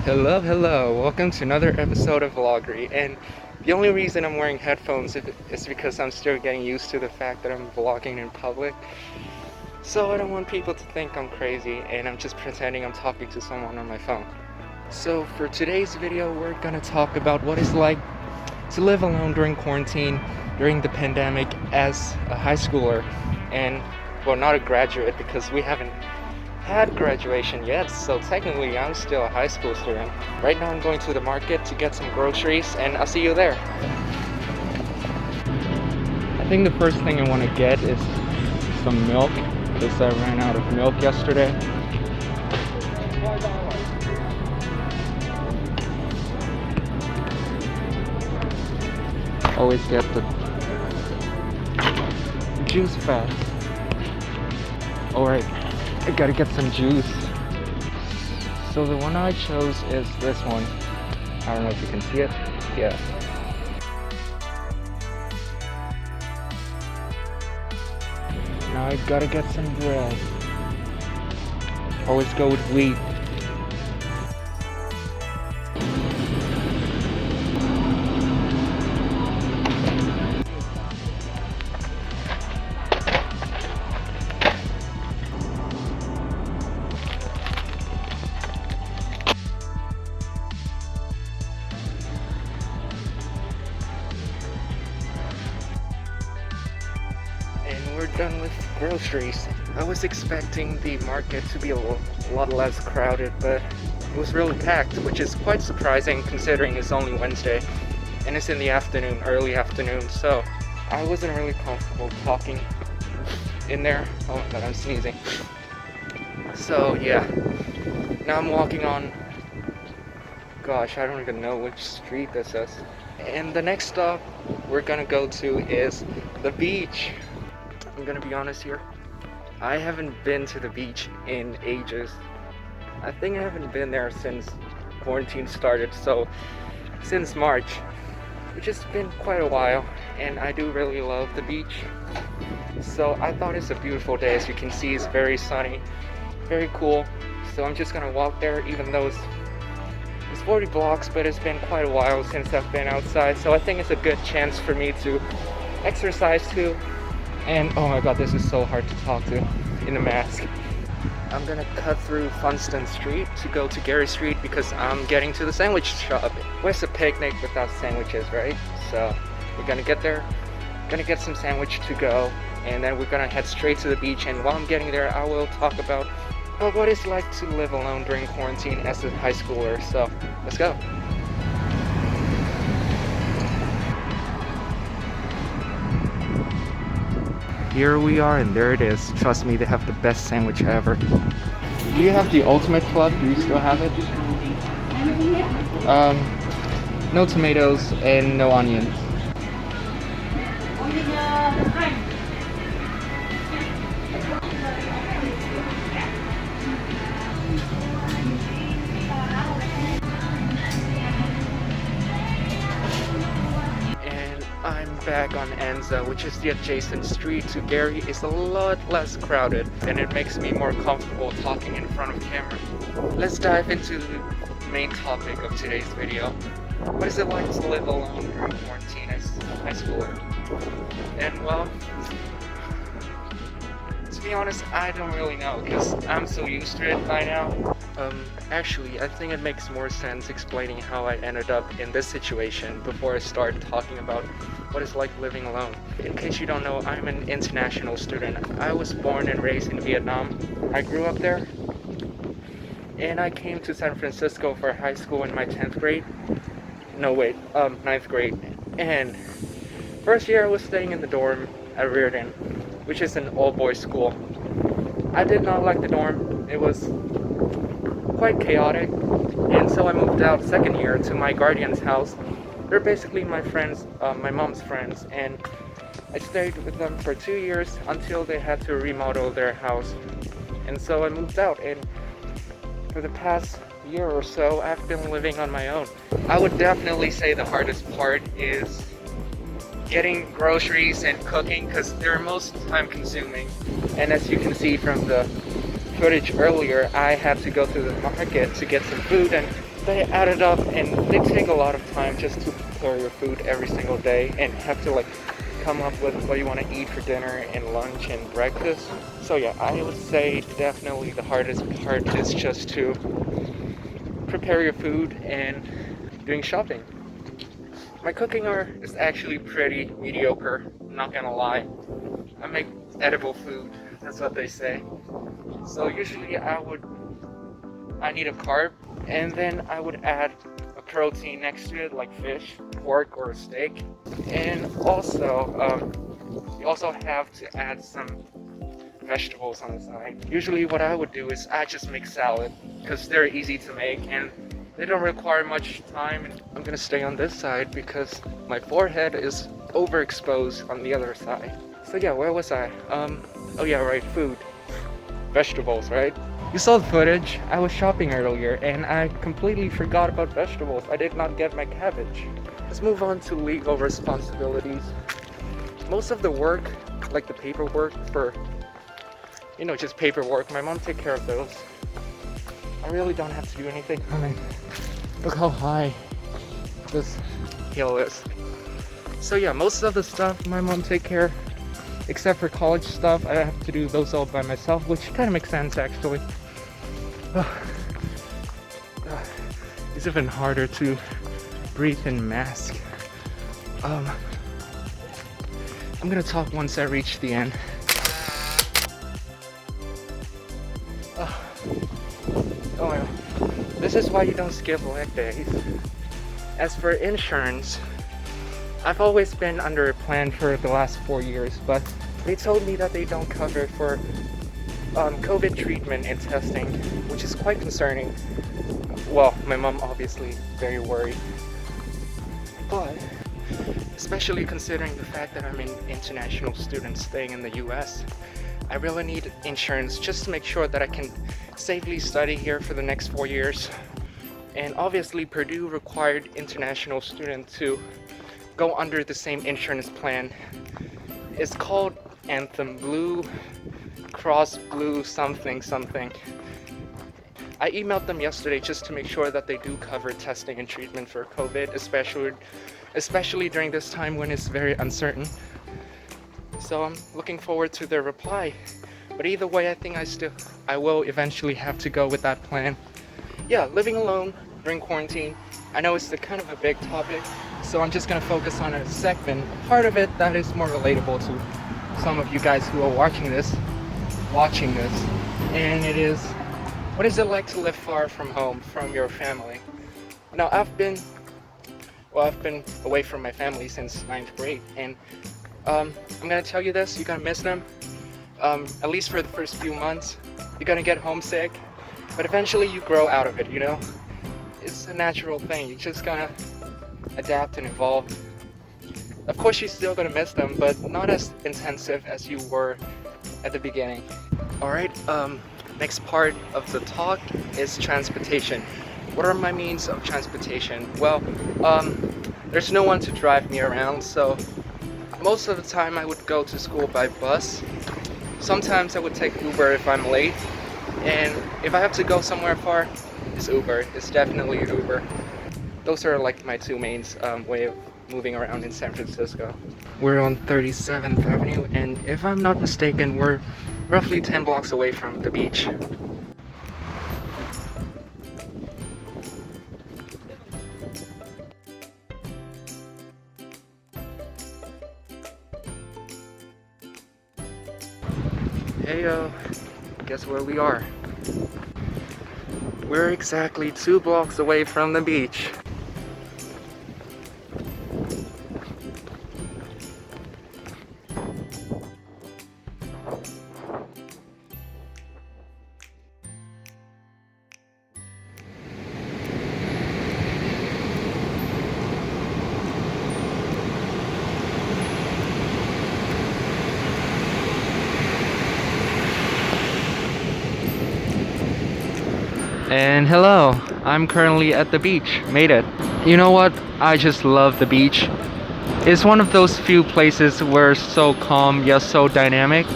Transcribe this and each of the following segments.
Hello, welcome to another episode of Vloggary, and the only reason I'm wearing headphones is because I'm still getting used to the fact that I'm vlogging in public, so I don't want people to think I'm crazy and I'm just pretending I'm talking to someone on my phone. So for today's video, we're gonna talk about what it's like to live alone during quarantine, during the pandemic as a high schooler, and, well, not a graduate because we haven't had graduation yet, so technically I'm still a high school student. Right now I'm going to the market to get some groceries, and I'll see you there. I think the first thing I want to get is some milk because I ran out of milk yesterday. Always get the juice fast. Alright, I gotta get some juice. So the one I chose is this one. I don't know if you can see it. Yeah. Now I gotta get some bread. Always go with wheat. And we're done with groceries. I was expecting the market to be a lot less crowded, but it was really packed, which is quite surprising considering it's only Wednesday and it's in the afternoon, early afternoon, so I wasn't really comfortable talking in there. Oh my god, I'm sneezing. So yeah, now I'm walking on, gosh, I don't even know which street this is. And the next stop we're gonna go to is the beach. I'm gonna be honest here, I haven't been to the beach in ages. I think I haven't been there since quarantine started, so since March, which has been quite a while, and I do really love the beach. So I thought it's a beautiful day. As you can see, it's very sunny, very cool. So I'm just gonna walk there, even though it's 40 blocks, but it's been quite a while since I've been outside, so I think it's a good chance for me to exercise too. And oh my god, this is so hard to talk to in a mask. I'm gonna cut through Funston Street to go to Gary Street because I'm getting to the sandwich shop. Where's a picnic without sandwiches, right? So we're gonna get there, gonna get some sandwich to go, and then we're gonna head straight to the beach. And while I'm getting there, I will talk about what it's like to live alone during quarantine as a high schooler. So let's go. Here we are, and there it is. Trust me, they have the best sandwich ever. Do you have the Ultimate Club? Do you still have it? No tomatoes and no onions. I'm back on Enza, which is the adjacent street to Gary. It's a lot less crowded and it makes me more comfortable talking in front of camera. Let's dive into the main topic of today's video. What is it like to live alone during quarantine as a high schooler? And well, to be honest, I don't really know because I'm so used to it by now. Actually, I think it makes more sense explaining how I ended up in this situation before I start talking about what it's like living alone. In case you don't know, I'm an international student. I was born and raised in Vietnam. I grew up there, and I came to San Francisco for high school in my 10th grade. No, wait, 9th grade. And first year I was staying in the dorm at Reardon, which is an all-boys school. I did not like the dorm. It was quite chaotic, and so I moved out second year to my guardian's house. They're basically my friends, my mom's friends, and I stayed with them for 2 years until they had to remodel their house. And so I moved out, and for the past year or so I've been living on my own. I would definitely say the hardest part is getting groceries and cooking because they're most time consuming, and as you can see from the footage earlier, I had to go to the market to get some food, and they added up and they take a lot of time just to prepare your food every single day and have to like come up with what you want to eat for dinner and lunch and breakfast. So yeah, I would say definitely the hardest part is just to prepare your food and doing shopping. My cooking is actually pretty mediocre, I'm not gonna lie. I make edible food, that's what they say. So usually I need a carb, and then I would add a protein next to it, like fish, pork, or a steak. And also, you also have to add some vegetables on the side. Usually what I would do is I just make salad, because they're easy to make and they don't require much time. And I'm gonna stay on this side because my forehead is overexposed on the other side. So yeah, where was I? Oh yeah, right, food. Vegetables, right? You saw the footage. I was shopping earlier and I completely forgot about vegetables. I did not get my cabbage. Let's move on to legal responsibilities. Most of the work, like the paperwork for, just paperwork, my mom take care of those. I really don't have to do anything. I mean, look how high this hill is. So yeah, most of the stuff my mom take care, except for college stuff. I have to do those all by myself, which kind of makes sense actually. It's even harder to breathe in mask. I'm gonna talk once I reach the end. Oh my God. This is why you don't skip leg days. As for insurance, I've always been under a plan for the last 4 years, but they told me that they don't cover for COVID treatment and testing, which is quite concerning. Well, my mom obviously very worried, but especially considering the fact that I'm an international student staying in the US, I really need insurance just to make sure that I can safely study here for the next 4 years. And obviously Purdue required international students to go under the same insurance plan. It's called Anthem Blue Cross Blue something. I emailed them yesterday just to make sure that they do cover testing and treatment for COVID, especially during this time when it's very uncertain. So I'm looking forward to their reply. But either way, I think I will eventually have to go with that plan. Yeah, living alone during quarantine. I know it's kind of a big topic, so I'm just gonna focus on a segment, part of it that is more relatable to some of you guys who are watching this. And it is, what is it like to live far from home, from your family? Now I've been away from my family since 9th grade, and I'm gonna tell you this, you're gonna miss them. At least for the first few months, you're gonna get homesick, but eventually you grow out of it, It's a natural thing, you're just gonna adapt and evolve. Of course you're still gonna miss them, but not as intensive as you were at the beginning. Alright, next part of the talk is transportation. What are my means of transportation? Well, there's no one to drive me around, so most of the time I would go to school by bus. Sometimes I would take Uber if I'm late, and if I have to go somewhere far, it's Uber. It's definitely Uber. Those are like my two main way of moving around in San Francisco. We're on 37th Avenue, and if I'm not mistaken, we're roughly 10 blocks away from the beach. Hey guess where we are? We're exactly 2 blocks away from the beach. And hello, I'm currently at the beach. Made it. You know what? I just love the beach. It's one of those few places where it's so calm yet so dynamic,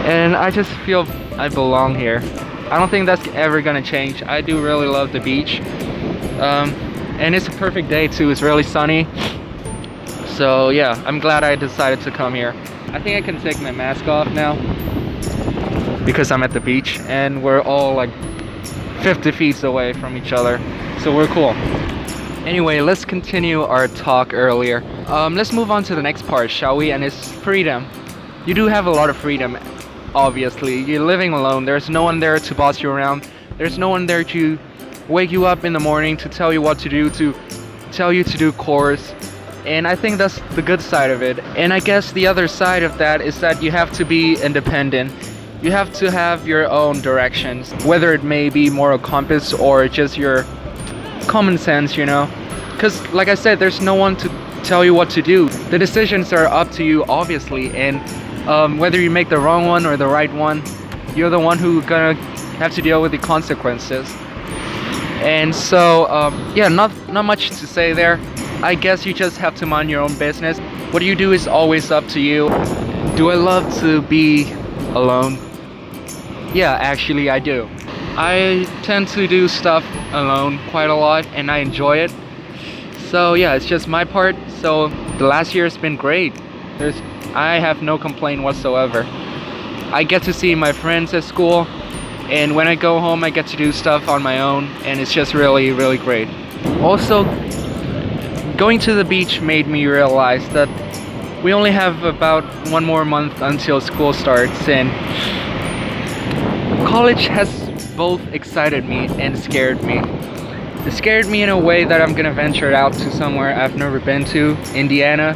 and I just feel I belong here. I don't think that's ever gonna change. I do really love the beach, And it's a perfect day too. It's really sunny. So yeah, I'm glad I decided to come here. I think I can take my mask off now because I'm at the beach and we're all like 50 feet away from each other. So we're cool. Anyway, let's continue our talk earlier. Let's move on to the next part, shall we? And it's freedom. You do have a lot of freedom, obviously. You're living alone. There's no one there to boss you around. There's no one there to wake you up in the morning to tell you what to do, to tell you to do chores. And I think that's the good side of it. And I guess the other side of that is that you have to be independent. You have to have your own directions, whether it may be moral compass or just your common sense, you know. Because like I said, there's no one to tell you what to do. The decisions are up to you, obviously, and whether you make the wrong one or the right one, you're the one who's gonna have to deal with the consequences. And so yeah, not much to say there. I guess you just have to mind your own business. What you do is always up to you. Do I love to be alone? Yeah, actually I do. I tend to do stuff alone quite a lot and I enjoy it. So yeah, it's just my part. So the last year has been great. I have no complaint whatsoever. I get to see my friends at school, and when I go home I get to do stuff on my own, and it's just really, really great. Also, going to the beach made me realize that we only have about one more month until school starts, and college has both excited me and scared me. It scared me in a way that I'm gonna venture out to somewhere I've never been to, Indiana.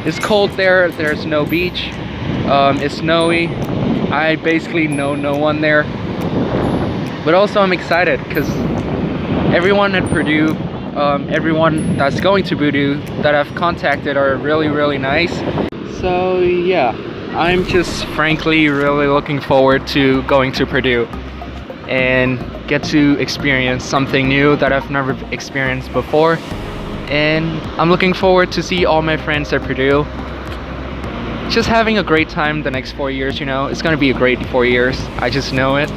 It's cold there, there's no beach, it's snowy, I basically know no one there. But also I'm excited because everyone at Purdue, everyone that's going to Purdue that I've contacted are really, really nice. So yeah, I'm just frankly really looking forward to going to Purdue and get to experience something new that I've never experienced before. And I'm looking forward to see all my friends at Purdue. Just having a great time the next 4 years, you know. It's gonna be a great 4 years. I just know it.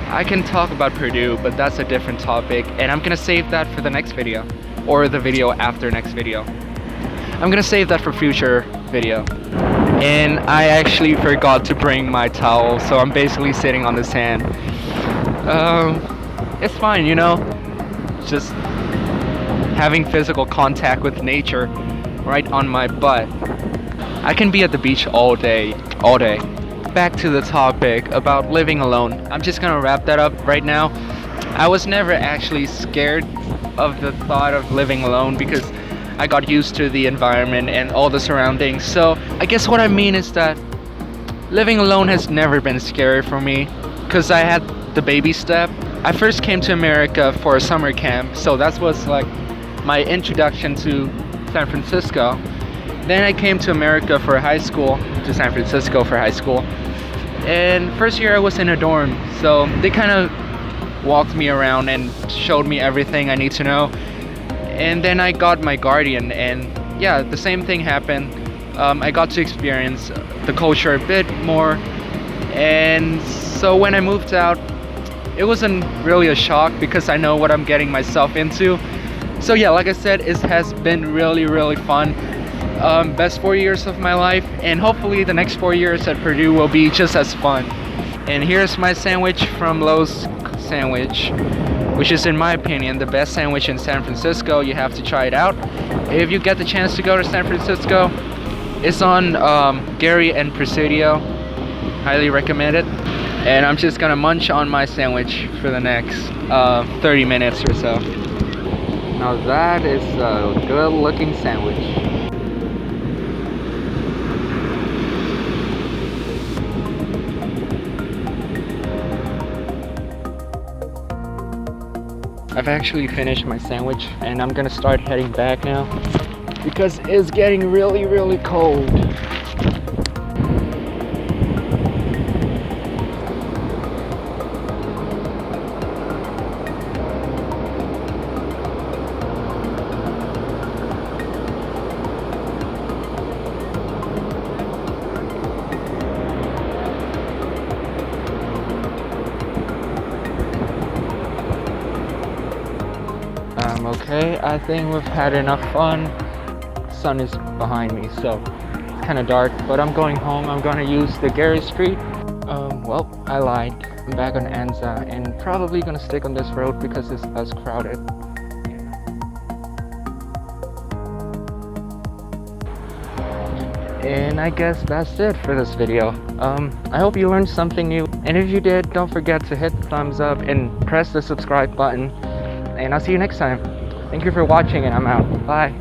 I can talk about Purdue, but that's a different topic, and I'm gonna save that for the next video, or the video after next video. I'm gonna save that for future video. And I actually forgot to bring my towel, so I'm basically sitting on the sand. It's fine, you know. Just having physical contact with nature right on my butt. I can be at the beach all day. Back to the topic about living alone. I'm just gonna wrap that up right now. I was never actually scared of the thought of living alone because I got used to the environment and all the surroundings. So I guess what I mean is that living alone has never been scary for me because I had the baby step. I first came to America for a summer camp, so that was like my introduction to San Francisco. Then I came to America for high school, to San Francisco for high school. And first year I was in a dorm, so they kind of walked me around and showed me everything I need to know. And then I got my guardian, and yeah, the same thing happened. I got to experience the culture a bit more. And so when I moved out, it wasn't really a shock because I know what I'm getting myself into. So yeah, like I said, it has been really, really fun. Best 4 years of my life, and hopefully the next 4 years at Purdue will be just as fun. And here's my sandwich from Lowe's Sandwich, which is in my opinion the best sandwich in San Francisco. You have to try it out if you get the chance to go to San Francisco. It's on Gary and Presidio. Highly recommend it. And I'm just gonna munch on my sandwich for the next 30 minutes or so. Now that is a good looking sandwich. I've actually finished my sandwich and I'm gonna start heading back now because it's getting really, really cold. Okay, I think we've had enough fun. Sun is behind me, so it's kind of dark, but I'm going home. I'm gonna use the Gary Street. Well, I lied. I'm back on Anza and probably gonna stick on this road because it's less crowded. And I guess that's it for this video. I hope you learned something new, and if you did, don't forget to hit the thumbs up and press the subscribe button, and I'll see you next time. Thank you for watching, and I'm out. Bye.